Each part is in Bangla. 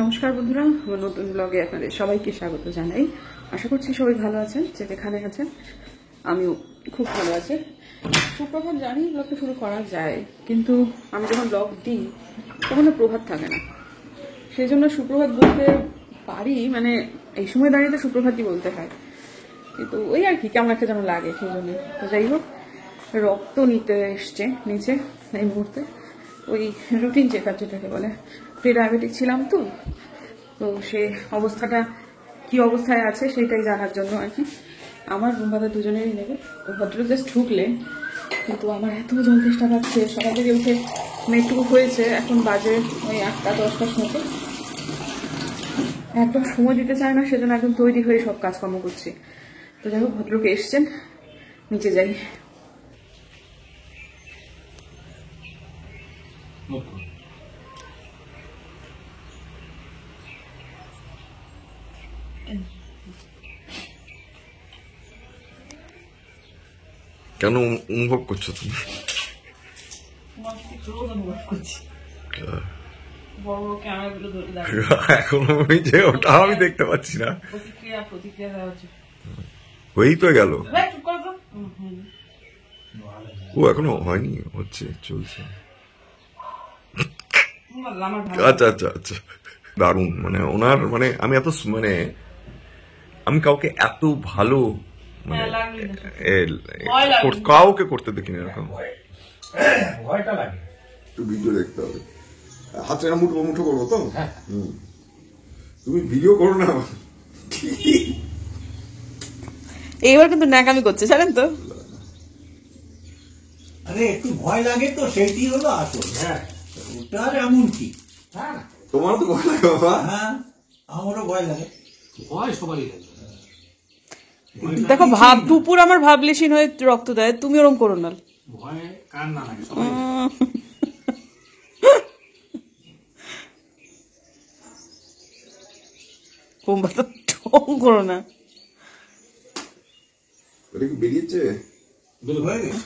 নমস্কার বন্ধুরা, আমার নতুন ব্লগে আপনাদের সবাইকে স্বাগত জানাই। আশা করছি সবাই ভালো আছেন, যে যেখানে আছেন। আমিও খুব ভালো আছি। সুপ্রভাত জানি ব্লগটা শুরু করা যায়, কিন্তু আমি যখন ব্লগ দিই তখন প্রভাত থাকে না, সেই জন্য সুপ্রভাত বলতে পারি, মানে এই সময় দাঁড়িয়ে তো সুপ্রভাতই বলতে হয়, কিন্তু ওই আর কি কেমন একটা যেন লাগে, সেই জন্য। তো যাই হোক, রক্ত নিতে এসছে নিচে এই মুহূর্তে, ওই রুটিন চেক আপ যেটাকে বলে। প্রি ডায়াবেটিক ছিলাম তো, তো সে অবস্থাটা কি অবস্থায় আছে সেটাই জানার জন্য আর কি। আমার রুমবাদা দুজনেরই নেবে। তো ভদ্রলোক জাস্ট ঢুকলে, কিন্তু আমার এত জল তেষ্টা পাচ্ছে। সকাল থেকে উঠে মেট্রু হয়েছে, এখন বাজে ওই 8টা 10টার মতো। একদম সময় দিতে চায় না, সেজন্য একদম তৈরি হয়ে সব কাজকর্ম করছি। তো যাই হোক, ভদ্রলোক এসছেন, নিচে যাই। কেন অনুভব করছো তুমি? এখন যে ওটা আমি দেখতে পাচ্ছি না, হয়েই তো গেল। ও এখনো হয়নি, হচ্ছে, চলছে। আচ্ছা আচ্ছা আচ্ছা, দারুণ। মানে ওনার, মানে আমি এত, মানে আমি কাউকে এত ভালো, মানে কাউকে করতে দেখিনি এরকম। একটু ভিডিও দেখতে হবে, হাতে মুঠো মুঠো করবো তো। তুমি ভিডিও করো না। এইবার কিন্তু ন্যাকামি করছে, জানেন তো। আরে একটু ভয় লাগে তো, সেইটি হলো আসল। হ্যাঁ, ওটা আর এমন কি। হ্যাঁ, তোমারও তো ভয় লাগে বাবা। হ্যাঁ, আমারও ভয় লাগে। ভয় সবারই লাগে। দেখো, দুপুর আমার ভাবলেশীন হয়ে রক্ত দেয়, তুমি ওরকম করো না। ভয় কার না লাগে, সবাই করো না। এটা কি বেরিয়েছে?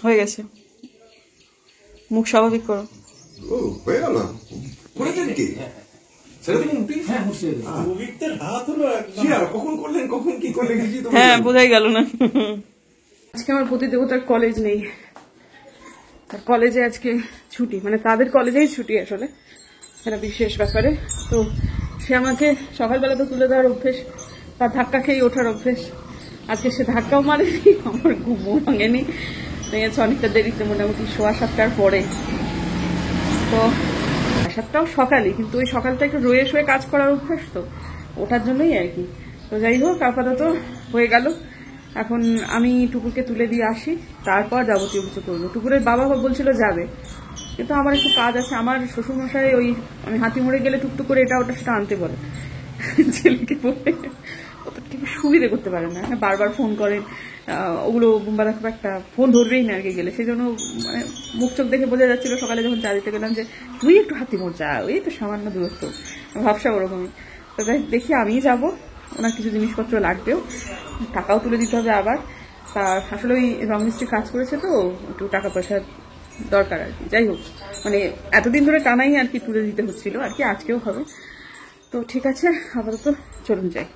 হয়ে গেছে, মুখ স্বাভাবিক করো। ও হয়ে গেল। করেছেন কি? কখন করলেন, কখন কি করলেন? হ্যাঁ, বোঝাই গেল না। আজকে আমার প্রতিদেবতার কলেজ নেই, তার কলেজে আজকে ছুটি, মানে তাদের কলেজেই ছুটি আসলে, এটা বিশেষ ব্যাপারে। তো সে আমাকে সকালবেলা তো তুলে দেওয়ার অভ্যেস, তার ধাক্কা খেয়ে ওঠার অভ্যেস। আজকে সে ধাক্কাও মারেনি, আমার ঘুমও ভাঙেনি। নিয়েছে অনেকটা দেরিতে, মোটামুটি 7:15 পরে। তো 7টাও সকালই, কিন্তু ওই সকালটা একটু রয়ে শুয়ে কাজ করার অভ্যাস, তো ওঠার জন্যই আর কি। তো যাই হোক, আপাতত হয়ে গেল। এখন আমি টুকুরকে তুলে দিয়ে আসি, তারপর যাবতীয় কিছু করবো। টুকুরের বাবা বলছিল যাবে, কিন্তু আমার একটু কাজ আছে। আমার শ্বশুরমশাই ওই আমি হাতিমোড়ে গেলে টুকটুক করে এটা ওটা সেটা আনতে বলে, ছেলেকে বলে অত ঠিক সুবিধে করতে পারে না, বারবার ফোন করেন। ওগুলো বুম্বাদা খুব একটা ফোন ধরবেই না আর কি গেলে, সেই জন্য মানে মুখ চোখ দেখে বোঝা যাচ্ছিল সকালে যখন চা দিতে গেলাম যে তুই একটু হাতিমোড় যা, ওই তো সামান্য দূরত্ব, ভাবসা ওরকমই। তো তাই দেখি আমিই যাবো, ওনার কিছু জিনিসপত্র লাগবেও, টাকাও তুলে দিতে হবে আবার। তার আসলে ওই রং মিস্ত্রি কাজ করেছে, তো একটু টাকা পয়সার দরকার আর কি। যাই হোক, মানে এতদিন ধরে টানাই আর কি তুলে দিতে হচ্ছিল আর কি, আজকেও হবে। তো ঠিক আছে, আপাতত চলুন যাই।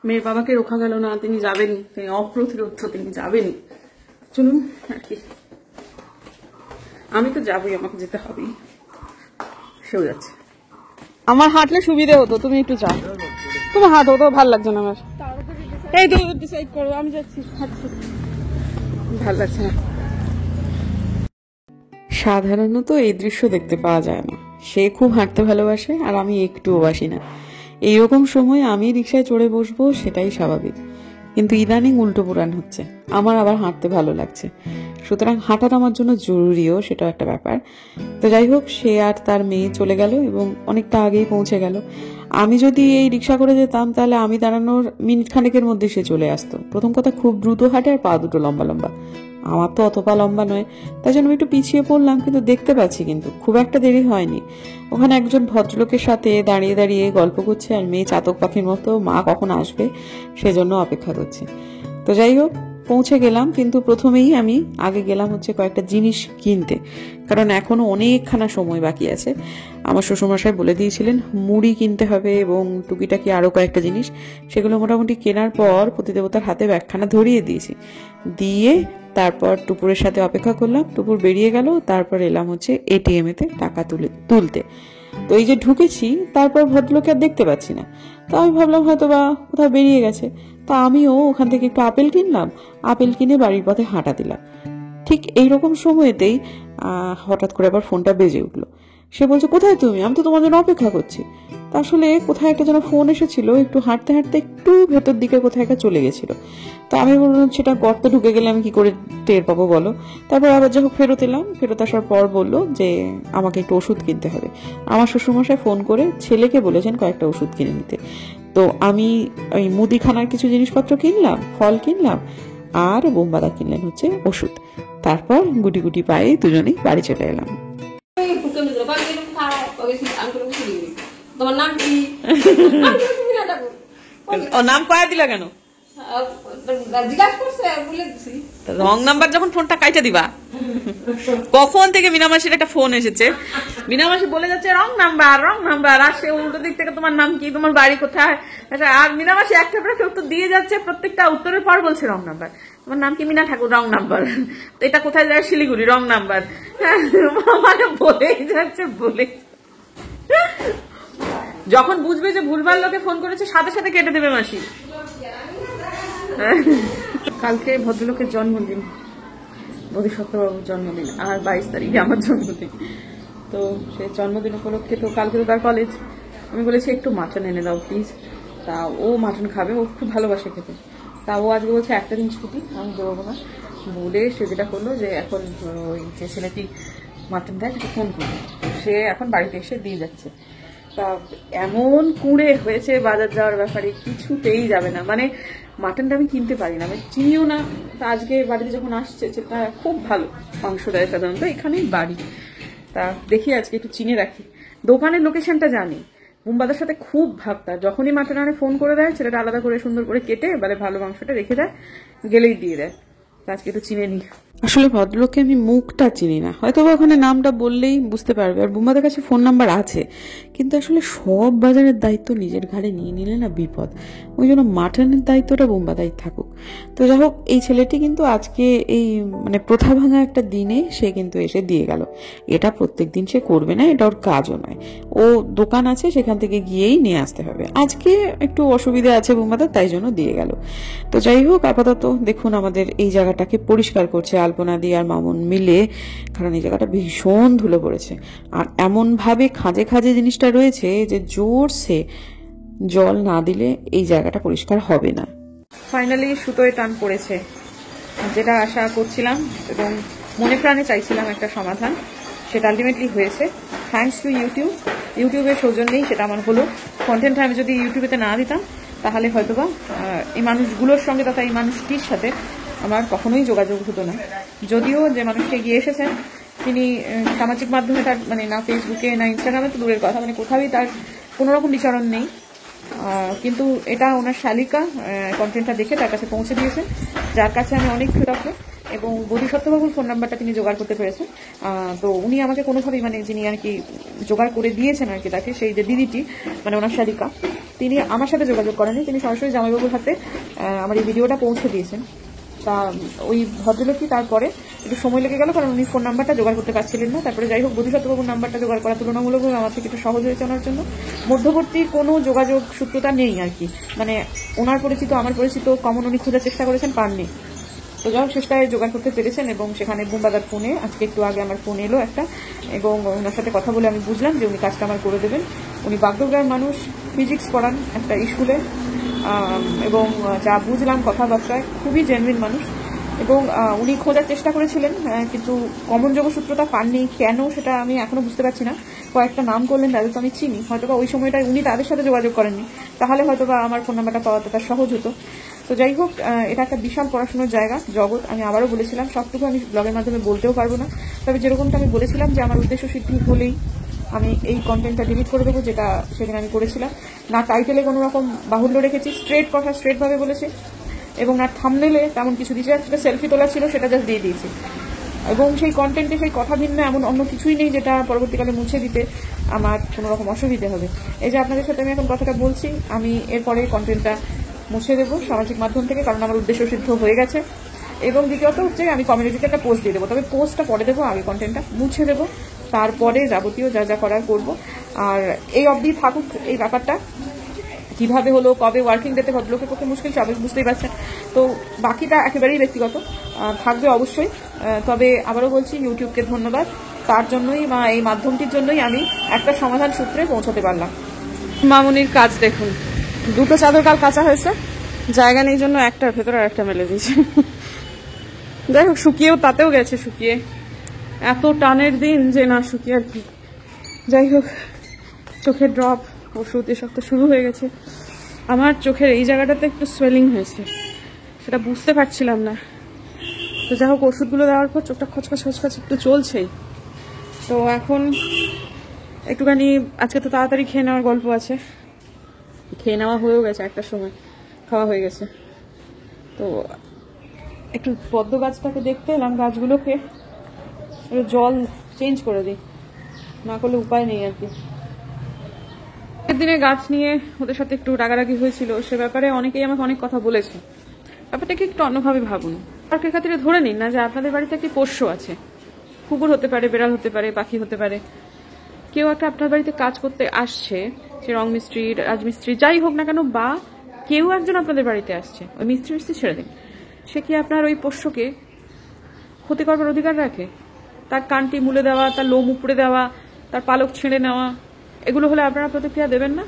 মেয়ের বাবাকে রোখা গেল না, তিনি যাবেনই, তিনি অপ্রতিরোধ, তিনি যাবেনই। চলুন আর কি, আমি তো যাবই, আমাকে যেতে হবেই। সেও যাচ্ছে। আমার হাঁটলে সুবিধে হতো, তুমি একটু যাও, তুমি হাঁটো, তো ভালো লাগছে না আমার। এই তো ডিসাইড করো, আমি যাচ্ছি, হাঁটছি, ভালো লাগছে না। সাধারণত এই দৃশ্য দেখতে পাওয়া যায় না। সে খুব হাঁটতে ভালোবাসে, আর আমি একটুও বাসি না। এইরকম সময় আমি রিক্সায় চড়ে বসবো, সেটাই স্বাভাবিক। কিন্তু ইদানিং উল্টো পুরাণ হচ্ছে, আমার আবার হাঁটতে ভালো লাগছে। সুতরাং হাঁটাটা আমার জন্য জরুরিও, সেটাও একটা ব্যাপার। তো যাই হোক, সে আর তার মেয়ে চলে গেল এবং অনেকটা আগেই পৌঁছে গেল। আমি যদি এই রিক্সা করে যেতাম, তাহলে আমি দাঁড়ানোর মিনিট খানেকের মধ্যে সে চলে আসতো। প্রথম কথা, খুব দ্রুত হাঁটে, আর পা দুটো লম্বা লম্বা। আমার তো অত পা লম্বা নয়, তাই জন্য আমি একটু পিছিয়ে পড়লাম, কিন্তু দেখতে পাচ্ছি কিন্তু খুব একটা দেরি হয়নি। ওখানে একজন ভদ্রলোকের সাথে দাঁড়িয়ে দাঁড়িয়ে গল্প করছে, আর মেয়ে চাতক পাখির মতো মা কখন আসবে সেজন্য অপেক্ষা করছে। তো যাই হোক, পৌঁছে গেলাম, কিন্তু প্রথমেই আমি আগে গেলাম হচ্ছে কয়েকটা জিনিস কিনতে, কারণ এখনো অনেকখানা সময় বাকি আছে। আমার শ্বশুরমশাই বলে দিয়েছিলেন মুড়ি কিনতে হবে এবং টুকিটাকি আরও কয়েকটা জিনিস, সেগুলো মোটামুটি কেনার পর প্রতিদেবতার হাতে ব্যাগখানা ধরিয়ে দিয়েছি, দিয়ে তারপর টুপুরের সাথে অপেক্ষা করলাম। টুপুর বেরিয়ে গেল, তারপর এলাম হচ্ছে এটিএম-এতে টাকা তুলতে। তো এই যে ঢুকেছি, তারপর ভদ্রলোককে আর দেখতে পাচ্ছি না। তো আমি ভাবলাম হয়তো বা কোথাও বেরিয়ে গেছে। তা আমিও ওখান থেকে একটু আপেল কিনলাম, আপেল কিনে বাড়ির পথে হাঁটা দিলাম। ঠিক এইরকম সময়তেই হঠাৎ করে আবার ফোনটা বেজে উঠলো। সে বলছে, কোথায় তুমি? আমি তো তোমার জন্য অপেক্ষা করছি। তা আসলে কোথায় একটা যেন ফোন এসেছিল, একটু হাঁটতে হাঁটতে একটু ভেতর দিকে কোথায় একটা চলে গেছিল। তো আমি বললাম সেটা গর্তে ঢুকে গেলে আমি কি করে টের পাবো বলো। তারপর আবার যখন ফেরত এলাম, ফেরত আসার পর বললো যে আমাকে একটু ওষুধ কিনতে হবে। আমার শ্বশুরমশাই ফোন করে ছেলেকে বলেছেন কয়েকটা ওষুধ কিনে নিতে। তো আমি ওই মুদিখানার কিছু জিনিসপত্র কিনলাম, ফল কিনলাম, আর বোমবাদা কিনলেন হচ্ছে ওষুধ। তারপর গুটি গুটি পায়ে দুজনেই বাড়ি চলে এলাম। তোমার নাম কি? নাম কয়া দিলা কেন? জিজ্ঞাসা করছে, বলে দিছি। রং নাম্বার যখন ফোনটা কাইটা দিবা। কখন থেকে মিনামাসির একটা ফোন এসেছে, মিনামাসি বলে যাচ্ছে রং নাম্বার, আর সে উল্টো দিক থেকে তোমার নাম কি, তোমার বাড়ি কোথায়, আর মিনামাসি একটা উত্তর দিয়ে যাচ্ছে, প্রত্যেকটা উত্তরের পর বলছে রং নাম্বার। তোমার নাম কি? মিনা ঠাকুর, রং নাম্বার। তো এটা কোথায় যায়? Siliguri, wrong number. মানে বলেই যাচ্ছে, বলে যখন বুঝবে যে ভুলভাল লোকে ফোন করেছে সাথে সাথে কেটে দেবে মাসি। কালকে ভদ্রলোকের জন্মদিন, বোধিসত্ত্ববাবুর জন্মদিন, আর 22 তারিখে আমার জন্মদিন। তো সে জন্মদিন উপলক্ষে তো কালকে তো তার কলেজ, আমি বলেছি একটু মাটন এনে দাও প্লিজ। তা ও মাটন খাবে, ও খুব ভালোবাসে খেতে। তা ও আজকে বলছে একটা দিন ছুটি, আমি দেবো না বলে সে যেটা করলো যে এখন ওই যে ছেলেটি মাটন দেয় তাকে ফোন করলো, সে এখন বাড়িতে এসে দিয়ে যাচ্ছে। তা এমন কুঁড়ে হয়েছে বাজার যাওয়ার ব্যাপারে, কিছুতেই যাবে না। মানে মাটনটা আমি কিনতে পারি না, আমি চিনিও না। তা আজকে বাড়িতে যখন আসছে, সেটা খুব ভালো মাংস দেয় সাধারণত, এখানেই বাড়ি। তা দেখি আজকে একটু চিনে রাখি। দোকানের লোকেশনটা জানি, বোমবাদার সাথে খুব ভাব তার। যখনই মাটন আনে ফোন করে দেয়, ছেলেটা আলাদা করে সুন্দর করে কেটে এবারে ভালো মাংসটা রেখে দেয়, গেলেই দিয়ে দেয়। আজকে একটু চিনে নি। আসলে ভদ্রলোককে আমি মুখটা চিনি না, হয়তো ওখানে নামটা বললেই বুঝতে পারবে। আর বোমবাদার কাছে ফোন নাম্বার আছে, কিন্তু আসলে সব বাজারের দায়িত্ব নিজের ঘাড়ে নিয়ে নিলে না বিপদ। ওই জন্য মাটনের দায়িত্বটা বোমবাদাই থাকুক। তো যাই হোক, এই ছেলেটি কিন্তু আজকে এই মানে প্রথা ভাঙা একটা দিনে সে কিন্তু এসে দিয়ে গেল। এটা প্রত্যেক দিন সে করবে না, এটা ওর কাজও নয়। ও দোকান আছে, সেখান থেকে গিয়েই নিয়ে আসতে হবে। আজকে একটু অসুবিধা আছে বোমবাদার, তাই জন্য দিয়ে গেল। তো যাই হোক, আপাতত দেখুন আমাদের এই জায়গাটাকে পরিষ্কার করছে আলপনা দিয়ে আর মামুন মিলে, কারণ এই জায়গাটা ভীষণ ধুলো পড়েছে। আর এমন ভাবে খাঁজে খাঁজে জিনিসটা রয়েছে যে জোরসে জল না দিলে এই জায়গাটা পরিষ্কার হবে না। ফাইনালি সুতোয় টান পড়েছে, যেটা আশা করছিলাম এবং মনে প্রাণে চাইছিলাম একটা সমাধান, সেটা আলটিমেটলি হয়েছে। থ্যাঙ্কস টু ইউটিউবের সৌজন্যেই সেটা আমার হলো। কন্টেন্ট আমি যদি ইউটিউবেতে না দিতাম, তাহলে হয়তোবা এই মানুষগুলোর সঙ্গে তথা এই মানুষটির সাথে আমার কখনোই যোগাযোগ হতো না। যদিও যে মানুষটি এগিয়ে এসেছেন, তিনি সামাজিক মাধ্যমে তার মানে না ফেসবুকে না ইনস্টাগ্রামে তো দূরের কথা, মানে কোথাওই তার কোনো রকম বিচরণ নেই। কিন্তু এটা ওনার শালিকা কন্টেন্টটা দেখে তার কাছে পৌঁছে দিয়েছেন, যার কাছে আমি অনেক কৃতজ্ঞ। এবং বোধিসত্ত্ববাবুর ফোন নাম্বারটা তিনি জোগাড় করতে পেরেছেন। তো উনি আমাকে কোনোভাবেই মানে যিনি আর কি জোগাড় করে দিয়েছেন আর কি তাকে, সেই যে দিদিটি মানে ওনার শালিকা, তিনি আমার সাথে যোগাযোগ করেননি, তিনি সরাসরি জামাইবাবুর হাতে আমার এই ভিডিওটা পৌঁছে দিয়েছেন। তা ওই ভদ্রলোকই তারপরে একটু সময় লেগে গেল, কারণ উনি ফোন নাম্বারটা জোগাড় করতে পারছিলেন না। তারপরে যাই হোক, বোধিসত্ত্ববাবুর নাম্বারটা জোগাড় করা তুলনামূলকভাবে আমার থেকে একটু সহজ হয়েছে ওনার জন্য। মধ্যবর্তী কোনো যোগাযোগ সূত্রতা নেই আর কি, মানে ওনার পরিচিত আমার পরিচিত কমন উনি খোঁজার চেষ্টা করেছেন, পাননি। তো যাই হোক, চেষ্টায় জোগাড় করতে পেরেছেন। এবং সেখানে বোমবাদার ফোনে আজকে একটু আগে আমার ফোন এলো একটা, এবং ওনার সাথে কথা বলে আমি বুঝলাম যে উনি কাজটা আমার করে দেবেন। উনি বাগডোগরার মানুষ, ফিজিক্স পড়ান একটা স্কুলে, এবং যা বুঝলাম কথাবার্তায় খুবই জেনুইন মানুষ। এবং উনি খোঁজার চেষ্টা করেছিলেন, কিন্তু কমন যোগসূত্রটা পাননি। কেন সেটা আমি এখনো বুঝতে পারছি না। কয়েকটা নাম করলেন, তাদের তো আমি চিনি, হয়তোবা ওই সময়টায় উনি তাদের সাথে যোগাযোগ করেননি, তাহলে হয়তোবা আমার ফোন নাম্বারটা পাওয়াটা তার সহজ হতো। তো যাই হোক, এটা একটা বিশাল পড়াশোনার জায়গা, জগৎ। আমি আবারও বলেছিলাম, সবটুকু আমি ব্লগের মাধ্যমে বলতেও পারবো না, তবে যেরকমটা আমি বলেছিলাম যে আমার উদ্দেশ্য সিদ্ধি হলেই আমি এই কন্টেন্টটা ডিলিট করে দেবো, যেটা সেদিন আমি করেছিলাম। না টাইটেলে কোনো রকম বাহুল্য রেখেছি, স্ট্রেট কথা স্ট্রেটভাবে বলেছি। এবং আর থাম্বনেলে তেমন কিছু দিয়েছি, একটা সেলফি তোলা ছিল সেটা জাস্ট দিয়ে দিয়েছি। এবং সেই কন্টেন্টে সেই কথা ভিন্ন এমন অন্য কিছুই নেই যেটা পরবর্তীকালে মুছে দিতে আমার কোনো রকম অসুবিধে হবে। এই যে আপনাদের সাথে আমি এখন কথাটা বলছি, আমি এরপরে কন্টেন্টটা মুছে দেবো সামাজিক মাধ্যম থেকে, কারণ আমার উদ্দেশ্য সিদ্ধ হয়ে গেছে। এবং দ্বিতীয়ত হচ্ছে আমি কমিউনিটিতে একটা পোস্ট দিয়ে দেবো, তবে পোস্টটা পরে দেবো, আগে কন্টেন্টটা মুছে দেবো, তারপরে যাবতীয় যা যা করার করবো। আর এই অবধি থাকুক এই ব্যাপারটা, কিভাবে হলো, কবে ওয়ার্কিং ডেতে ভদ্রলোকের পক্ষে মুশকিল সবাই বুঝতেই পারছেন। তো বাকিটা একেবারেই ব্যক্তিগত, থাকবে অবশ্যই। তবে আবারও বলছি, ইউটিউবকে ধন্যবাদ, তার জন্যই বা এই মাধ্যমটির জন্যই আমি একটা সমাধান সূত্রে পৌঁছাতে পারলাম। মামুনির কাজ দেখুন, দুটো চাদর কাল কাঁচা হয়েছে, জায়গা নেই জন্য একটার ভেতরে আর একটা মেলে দিয়েছে। যাই হোক, শুকিয়েও তাতেও গেছে শুকিয়ে, এত টানের দিন যে না শুকিয়ে আর কি। যাই হোক, চোখের ড্রপ ওষুধ এসব তো শুরু হয়ে গেছে। আমার চোখের এই জায়গাটাতে একটু সোয়েলিং হয়েছে, সেটা বুঝতে পারছিলাম না। তো যাই হোক, ওষুধগুলো দেওয়ার পর চোখটা খচখচ খচখচ একটু চলছেই। তো এখন একটুখানি, আজকে তো তাড়াতাড়ি খেয়ে নেওয়ার গল্প আছে, খেয়ে নেওয়া হয়েও গেছে, একটার সময় খাওয়া হয়ে গেছে। তো একটু পদ্ম গাছটাকে দেখতে এলাম, গাছগুলোকে একটু জল চেঞ্জ করে দিই, না করলে উপায় নেই আর কি। দিনে গাছ নিয়ে ওদের সাথে একটু রাগারাগি হয়েছিল, সে ব্যাপারে অনেকেই আমাকে অনেক কথা বলেছে। ব্যাপারটাকে একটু অন্যভাবে ভাবুন। পার্কের খাতিরে ধরে নিন না যে আপনাদের বাড়িতে একটি পোষ্য আছে, কুকুর হতে পারে, বেড়াল হতে পারে, পাখি হতে পারে। কেউ একটা আপনার বাড়িতে কাজ করতে আসছে, সে রং মিস্ত্রি, রাজমিস্ত্রি যাই হোক না কেন, বা কেউ একজন আপনাদের বাড়িতে আসছে, ওই মিস্ত্রি ছেড়ে দিন, সে কি আপনার ওই পোষ্যকে ক্ষতি করবার অধিকার রাখে? তার কানটি মুলে দেওয়া, তার লোম উপড়ে দেওয়া, তার পালক ছেড়ে নেওয়া, এগুলো হলে আপনারা প্রতিক্রিয়া দেবেন না?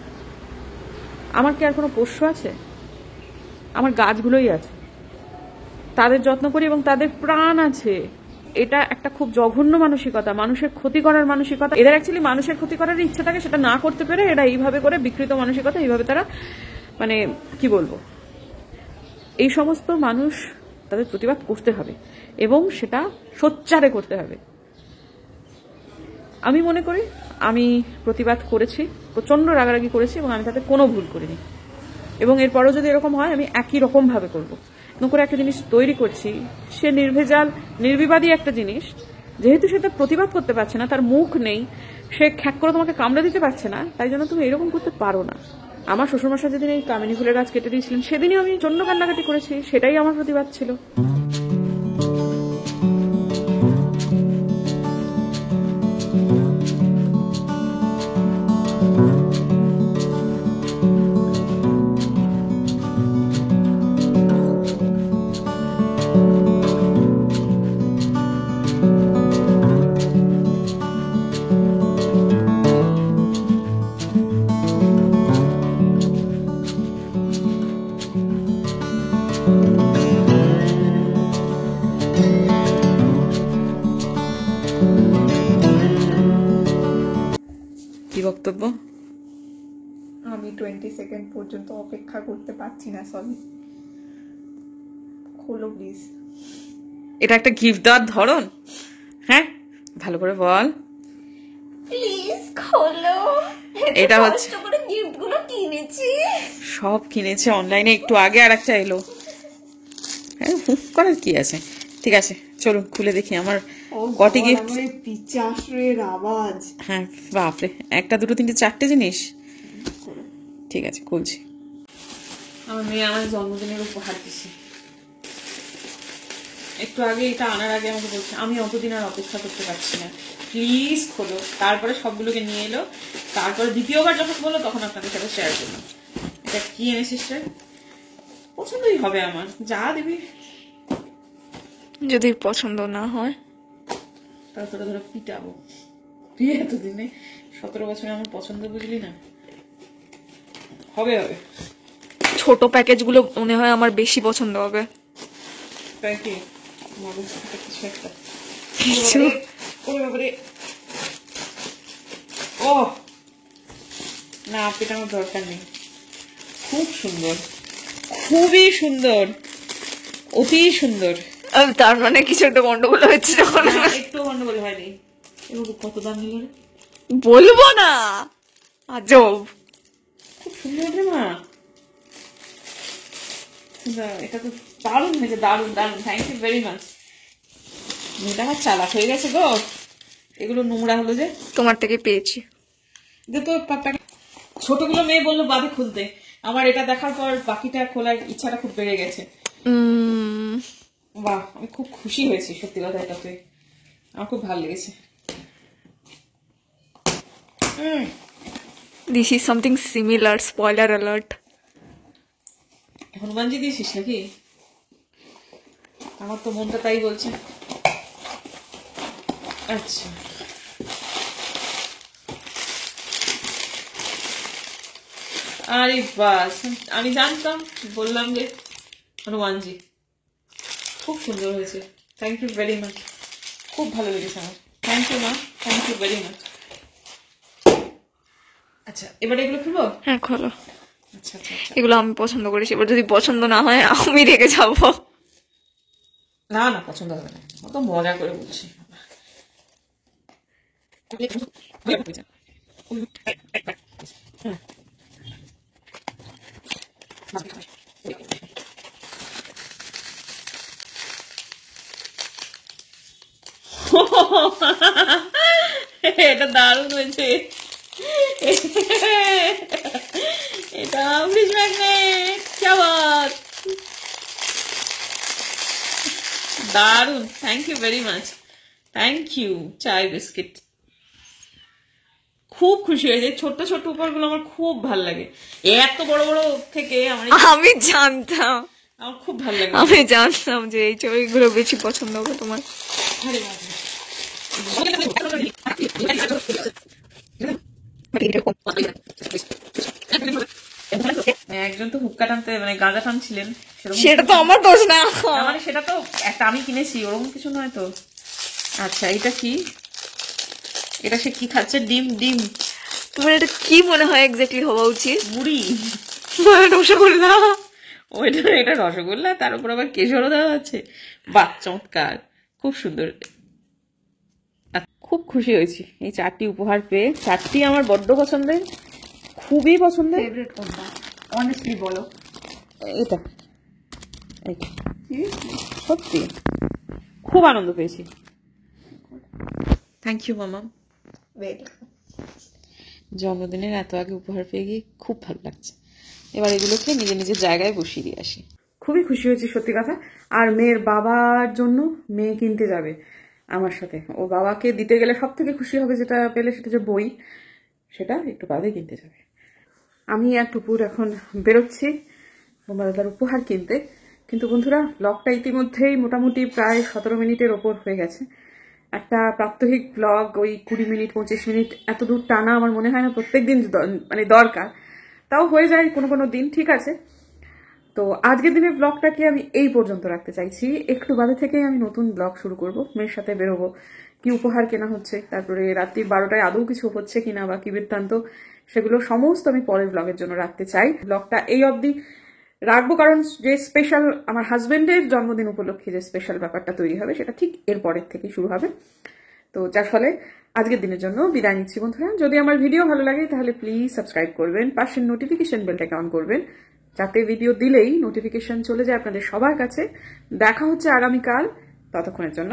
আমার কি আর কোনো পোষ্য আছে? আমার গাছগুলোই আছে, তাদের যত্ন করি এবং তাদের প্রাণ আছে। এটা একটা খুব জঘন্য মানসিকতা, মানুষের ক্ষতি করার মানসিকতা। এদের অ্যাকচুয়ালি মানুষের ক্ষতি করার ইচ্ছা থাকে, সেটা না করতে পেরে এরা এইভাবে করে বিকৃত মানসিকতা, এইভাবে তারা মানে কি বলবো, এই সমস্ত মানুষ তাদের প্রতিবাদ করতে হবে এবং সেটা সোচ্চারে করতে হবে। আমি মনে করি আমি প্রতিবাদ করেছি, প্রচন্ড রাগারাগি করেছি এবং আমি তাতে কোনো ভুল করিনি। এবং এরপরও যদি এরকম হয় আমি একই রকম ভাবে করবো। নতুন করে একটা জিনিস তৈরি করছি, সে নির্ভেজাল নির্বিবাদী একটা জিনিস, যেহেতু সে তার প্রতিবাদ করতে পারছে না, তার মুখ নেই, সে খ্যাক করে তোমাকে কামড়ে দিতে পারছে না, তাই জন্য তুমি এরকম করতে পারো না। আমার শ্বশুরমশাই যেদিন এই কামিনী ফুলের গাছ কেটে দিয়েছিলেন, সেদিনই আমি জন্য কান্নাকাটি করেছি, সেটাই আমার প্রতিবাদ ছিল। কি বক্তব্য? আমি 20 সেকেন্ড পর্যন্ত অপেক্ষা করতে পারছি না, সরি, খোলো প্লিজ। এটা একটা গিফট দেওয়ার ধরন? হ্যাঁ, ভালো করে বল। প্লিজ খোলো। এটা হচ্ছে করে গিফট গুলো কিনেছি, সব কিনেছে অনলাইনে, একটু আগে আর একটা এলো। হ্যাঁ, হুক করার কি আছে? ঠিক আছে, চলুন খুলে দেখি আমার কটি গিফট। পিচাসের আওয়াজ। হ্যাঁ, বাপরে, একটা দুটো তিনটে চারটে জিনিস। ঠিক আছে, খুলছি। আমার মেয়ে আমার জন্মদিনের উপহার দিচ্ছে। একটু আগে এটা আনার আগে আমাকে বলছে আমি অতদিন আর অপেক্ষা করতে পারছি না, প্লিজ খোলো। তারপরে সবগুলোকে নিয়ে এলো, তারপরে দ্বিতীয়বার যখন বললো তখন আপনাদের সাথে শেয়ার করলাম। এটা কি এনেছিস রে? পছন্দই হবে আমার, যা দিবি। যদি পছন্দ না হয় তারপরে ধরো পিটাবো। এতদিনে 17 বছরে আমার পছন্দ বুঝলি না? হবে হবে। ছোট প্যাকেজ গুলো মনে হয় আমার বেশি পছন্দ হবে। তাই কি? কিছু একটা কিছু ও না, পেটানোর দরকার নেই। খুব সুন্দর, খুবই সুন্দর, অতি সুন্দর। তার মানে কিছু একটা গন্ডগোল হয়েছে যখন। একটু গন্ডগোল হয়নি। কত দাম নিল রে? বলবো না, আজব। খুব সুন্দর রে মা, এটা তো দারুণ হয়েছে, দারুণ দারুণ, থ্যাংক ইউ ভেরি মাচ। মেয়েটা আমার চালাক হয়ে গেছে গো, এগুলো নোংরা হলো যে তোমার থেকে পেয়েছি। যে তো পাপ্পাকে ছোটগুলো মেয়ে বললো বাদে খুলতে, আমার এটা দেখার পর বাকিটা খোলার ইচ্ছাটা খুব বেড়ে গেছে। বাহ, আমি খুব খুশি হয়েছি সত্যি কথা, এটাতে আমার খুব ভালো লেগেছে। This is something similar. Spoiler alert. Hanumanji দিয়েছিস নাকি? আমার তো মনটা তাই বলছে। আচ্ছা, আরে বাস, আমি জানতাম, বললাম যে হনুমানজি। খুব সুন্দর হয়েছে, থ্যাংক ইউ ভেরি মাচ, খুব ভালো লেগেছে আমার। থ্যাংক ইউ মা, থ্যাংক ইউ ভেরি মাচ। আচ্ছা, এবার এগুলো খুলবো? হ্যাঁ খোলো। আচ্ছা আচ্ছা, এগুলো আমি পছন্দ করেছি, এবার যদি পছন্দ না হয় আমি রেগে যাবো। না না, পছন্দ হবে না, অত মজা করে বলছি। এটা দারুণ হয়েছে, এটা ফ্রিজ ম্যাগনেট, চাবাত দারুণ, thank you very much, thank you. চাই বিস্কিট, খুব খুশি হয়েছে। ছোট্ট ছোট্ট উপহারগুলো আমার খুব ভালো লাগে, এত বড় বড় থেকে আমি জানতাম, আমার খুব ভালো লাগে। আমি জানতাম যে এই ছবিগুলো বেশি পছন্দ হবে তোমার। আরে বাবা, একজন তো হুক্কা টানতে মানে গাঁজা টানছিলেন, সেটা তো আমার দোষ না, মানে সেটা তো একটা আমি কিনেছি, ওরকম কিছু নয় তো। আচ্ছা, এটা কি? এটা সে কি খাচ্ছে? ডিম ডিম। তোমার এটা কি মনে হয় এক্স্যাক্টলি হওয়া উচিত? মুড়ি, রসগোল্লা। ওইটা, এটা রসগোল্লা, তার উপর আবার কেশরও দেওয়া আছে। বাহ, চমৎকার, খুব সুন্দর। খুব খুশি হয়েছি এই 4টি উপহার পেয়ে। 4টি আমার বড্ড পছন্দের, খুবই পছন্দের। ফেভারিট কোনটা অনেস্টলি বলো? এটা এইটা সত্যি খুব আনন্দ পেয়েছি। থ্যাংক ইউ মামা, জন্মদিনের এত আগে উপহার পেয়ে গিয়ে খুব ভালো লাগছে। এবার এগুলোকে নিজের নিজের জায়গায় বসিয়ে দিয়ে আসি। খুবই খুশি হয়েছি সত্যি কথা। আর মেয়ের বাবার জন্য মেয়ে কিনতে যাবে আমার সাথে, ও বাবাকে দিতে গেলে সব থেকে খুশি হবে যেটা পেলে, সেটা যে বই, সেটা একটু বাদে কিনতে যাবে। আমি আর টুপুর এখন বেরোচ্ছি বোমা দাদার উপহার কিনতে। কিন্তু বন্ধুরা, ব্লগটা ইতিমধ্যেই মোটামুটি প্রায় 17 মিনিটের ওপর হয়ে গেছে। একটা প্রাত্যহিক ব্লগ ওই 20 মিনিট 25 মিনিট এত দূর টানা আমার মনে হয় না প্রত্যেক দিন মানে দরকার, তাও হয়ে যায় কোনো কোনো দিন, ঠিক আছে। তো আজকের দিনের ব্লগটাকে আমি এই পর্যন্ত রাখতে চাইছি। একটু বাদে থেকে আমি নতুন ব্লগ শুরু করব, মেয়ের সাথে বেরোবো, কি উপহার কেনা হচ্ছে, তারপরে রাত্রি 12টায় আদৌ কিছু হচ্ছে কিনা বা কি বৃত্তান্ত, সেগুলো সমস্ত আমি পরের ব্লগের জন্য রাখতে চাই। ব্লগটা এই অবধি রাখবো কারণ যে স্পেশাল আমার হাজবেন্ডের জন্মদিন উপলক্ষে যে স্পেশাল ব্যাপারটা তৈরি হবে সেটা ঠিক এর পরের থেকেই শুরু হবে। তো যার ফলে আজকের দিনের জন্য বিদায় নিচ্ছি বন্ধুরা। যদি আমার ভিডিও ভালো লাগে তাহলে প্লিজ সাবস্ক্রাইব করবেন, পাশের নোটিফিকেশন বেলটাকে অন করবেন, যাতে ভিডিও দিলেই নোটিফিকেশন চলে যায় আপনাদের সবার কাছে। দেখা হচ্ছে আগামীকাল, ততক্ষণের জন্য